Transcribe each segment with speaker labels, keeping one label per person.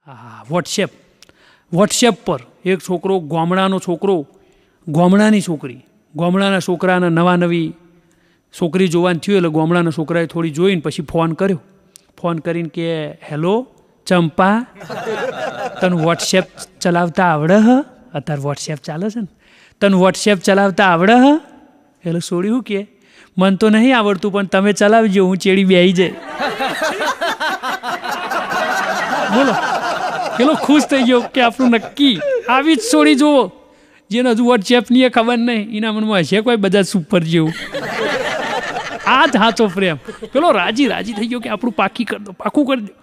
Speaker 1: હા, વોટ્સએપ પર એક છોકરો ગામડાનો છોકરો ગામડાની છોકરી ગામડાના છોકરાને નવી છોકરી જોવાનું થયું એટલે ગામડાના છોકરાએ થોડી જોઈને પછી ફોન કરીને કે હેલો ચંપા તને વોટ્સએપ ચલાવતા આવડે હ અત્યારે વોટ્સએપ ચાલે છે ને તને વોટ્સએપ ચલાવતા આવડે હ એટલે છોડી શું કે મને તો નહીં આવડતું પણ તમે ચલાવજો હું ચેડી બેહી જાય બોલો પેલો ખુશ થઈ ગયો કે આપણું નક્કી આવી જ છોડી જુઓ જેને હજુ વોટ્સએપની એ ખબર નહીં એના મનમાં હશે કોઈ બધા સુપર જેવું આ જ હાચો પ્રેમ પેલો રાજી થઈ ગયો કે આપણું પાકું કરી દો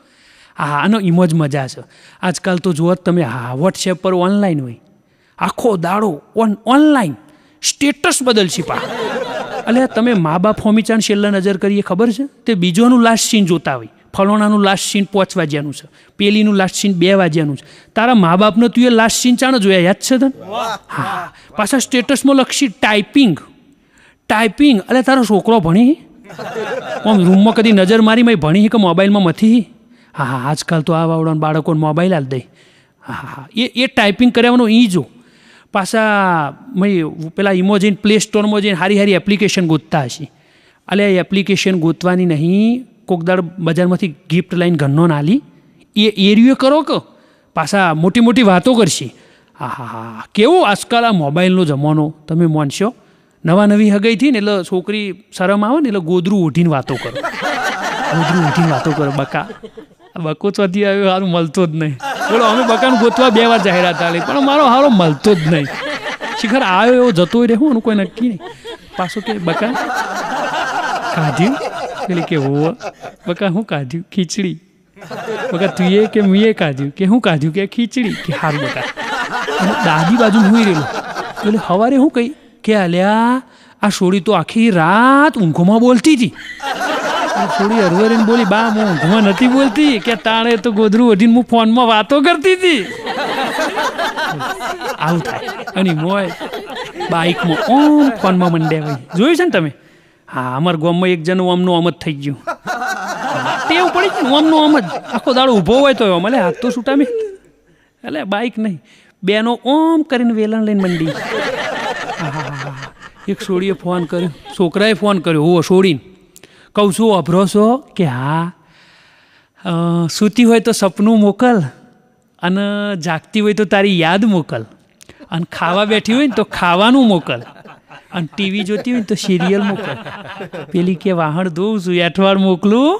Speaker 1: હા આનો ઇમોજ મજા છે આજકાલ તો જુઓ તમે હા વોટ્સએપ પર ઓનલાઈન હોય આખો દાડો ઓનલાઈન સ્ટેટસ બદલશે પા એટલે તમે મા બાપ હોમીચાન છેલ્લા નજર કરીએ ખબર છે તે બીજોનું લાસ્ટ સીન જોતા હોય ફલોણાનું લાસ્ટ સીન 5 વાગ્યાનું છે પેલીનું લાસ્ટ સીન 2 વાગ્યાનું છે તારા મા બાપનો તું એ લાસ્ટ સીન ચાણ જોયા યાદ છે તને હા પાછા સ્ટેટસમાં લખશી ટાઈપિંગ એટલે તારો છોકરો ભણી આમ રૂમમાં કદી નજર મારી મેં ભણી કે મોબાઈલમાં મથી હા આજકાલ તો આ વાવડાના બાળકોને મોબાઈલ હાલ દે હા એ ટાઈપિંગ કરાવવાનો એ જો પાછા મેં પેલા ઇમો જઈને પ્લે સ્ટોરમાં જઈને સારી એપ્લિકેશન ગોતતા હશે એટલે એ એપ્લિકેશન ગોતવાની નહીં કોક દાડ બજારમાંથી ગિફ્ટ લઈને ઘરનો નાલી એ એરિયો કરો કે પાછા મોટી વાતો કરશે હા કેવું આજકાલ આ મોબાઈલનો જમાનો તમે માનશો નવી હગાઈ થઈ ને એટલે છોકરી શરમ આવે ને એટલે ગોદરું ઓઢીને વાતો કરો બકો ચોથી આવ્યો સારું મળતો જ નહીં બોલો અમે બકાને ગોતવા 2 વાર જાહેરાત આલી પણ મારો હારો મળતો જ નહીં શિખર આવ્યો એવો જતો રહેવું એનું કોઈ નક્કી નહીં પાછો કે બકા કાઢ્યું પેલી કે હો બકા હું કાઢ્યું ખીચડી બકા તુંએ કે મીએ કાઢ્યું કે હું કાઢ્યું કે ખીચડી કે હારું બકા દાદી બાજુ હુઈ રહેલું એટલે સવારે હું કહી કે અલ્યા આ છોડી તો આખી રાત ઊંઘમાં બોલતી હતી છોડી હરવરીને બોલી બા હું ઊંઘમાં નથી બોલતી કે તાણે તો ગોદરું ઓઢીને હું ફોનમાં વાતો કરતી હતી આવું થાય અને મોય બાઇકમાં ઓમ ફોનમાં મંડ્યા ભાઈ જોયું છે ને તમે હા અમારા ગામમાં એક જણનું આમનું આમ જ થઈ ગયું ટેવ પડી ગયું આમનું આમ જ આખો દાડો ઊભો હોય તો મળે હાથ તો છૂટા મેં એટલે બાઇક નહીં બેનો ઓમ કરીને વેલણ લઈને મંડી એક છોડીએ ફોન કર્યો છોકરાએ ફોન કર્યો હો છોડીને કહું છું અભરો છો કે હા સૂતી હોય તો સપનું મોકલ અને જાગતી હોય તો તારી યાદ મોકલ અને ખાવા બેઠી હોય ને તો ખાવાનું મોકલ અને ટીવી જોતી હોય ને તો સિરિયલ મોકલ પેલી કે વાહણ ધોઉં છું એઠવાડ મોકલું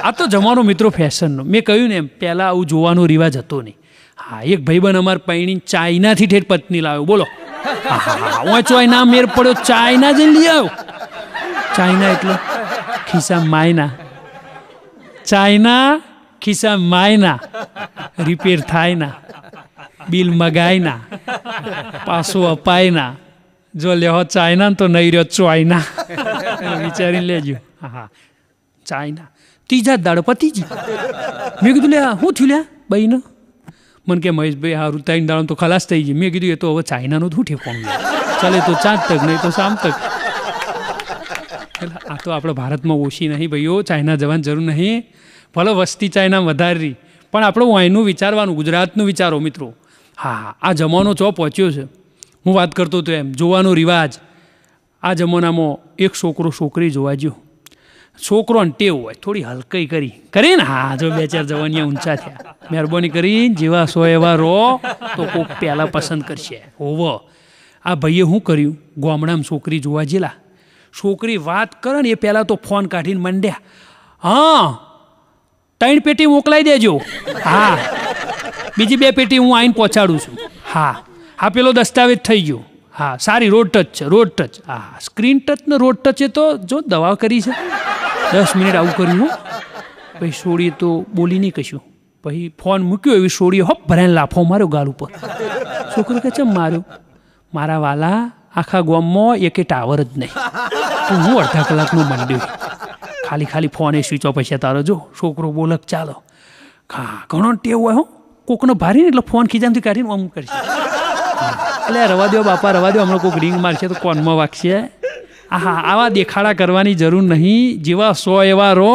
Speaker 1: આ તો જમાનો મિત્રો ફેશનનો મેં કહ્યું ને એમ પહેલાં આવું જોવાનો રિવાજ હતો નહીં હા એક ભાઈબંધ અમારે પૈણી ચાઇનાથી ઠેઠ પત્ની લાવ્યો બોલો હા ચોઈના મેર પડ્યો ચાઇના જઈને લઈ આવ્યો ચાઇના એટલે ખિસ્સા માયના રિપેર થાય ના બિલ મગાય ના પાછું અપાય ના જો લેહો ચાઇના તો નહીં રહ્યો ચોઈના વિચારીને લેજો હા ચાઇના ત્રીજા દાડ પતિજી મેં કીધું લે શું થયું લ્યા ભાઈને મને કે મહેશભાઈ હારું 3 દાડો તો ખલાસ થઈ ગઈ મેં કીધું એ તો હવે ચાઇનાનું શું ઠેકવાનું ચાલે તો 4 તક નહીં તો શામ તક આ તો આપણે ભારતમાં ઓછી નહીં ભાઈઓ ચાઇના જવાની જરૂર નહીં ભલે વસ્તી ચાઇના વધારી પણ આપણે અહીંનું વિચારવાનું ગુજરાતનું વિચારો મિત્રો હા આ જમાનો ચો પહોંચ્યો છે હું વાત કરતો હતો એમ જોવાનો રિવાજ આ જમાનામાં એક છોકરો છોકરી જોવા ગયો છોકરોને ટેવ હોય થોડી હલકઈ કરી ને હા જો 2-4 જવાનિયા ઊંચા થયા મહેરબાની કરી જેવા સો એવા રો તો કોક પહેલાં પસંદ કરશે હોવો આ ભાઈએ શું કર્યું ગામડામાં છોકરી જોવા જેલા છોકરી વાત કરે ને એ પહેલાં તો ફોન કાઢીને મંડ્યા હા 3 પેટી મોકલાઈ દેજો હા બીજી 2 પેટી હું આવીને પહોંચાડું છું હા પેલો દસ્તાવેજ થઈ ગયો હા સારી રોડ ટચ હા સ્ક્રીન ટચ ને રોડ ટચ એ તો જો દવા કરી છે 10 મિનિટ આવું કર્યું પછી છોડીએ તો બોલી નહીં કશું પછી ફોન મૂક્યો એવી છોડીએ હોપ ભરાઈને લાફો માર્યો ગાલ ઉપર છોકરો કે ચમ માર્યો મારા વાલા આખા ગામમાં એકે ટાવર જ નહીં તો હું અડધા કલાકનું મંડ્યું ખાલી ફોન એ સ્વિચ ઓફ હશે તારો જો છોકરો બોલક ચાલો હા ઘણો ટેવ હોય હો કોકનો ભારી ને એટલે ફોન ખીજામથી કાઢીને આમ કરશે એટલે રવા દો બાપા રવા દો હમણાં કોઈક રિંગ મારશે તો કોનમાં વાગશે આવા દેખાડા કરવાની જરૂર નહીં જેવા સો એવા રો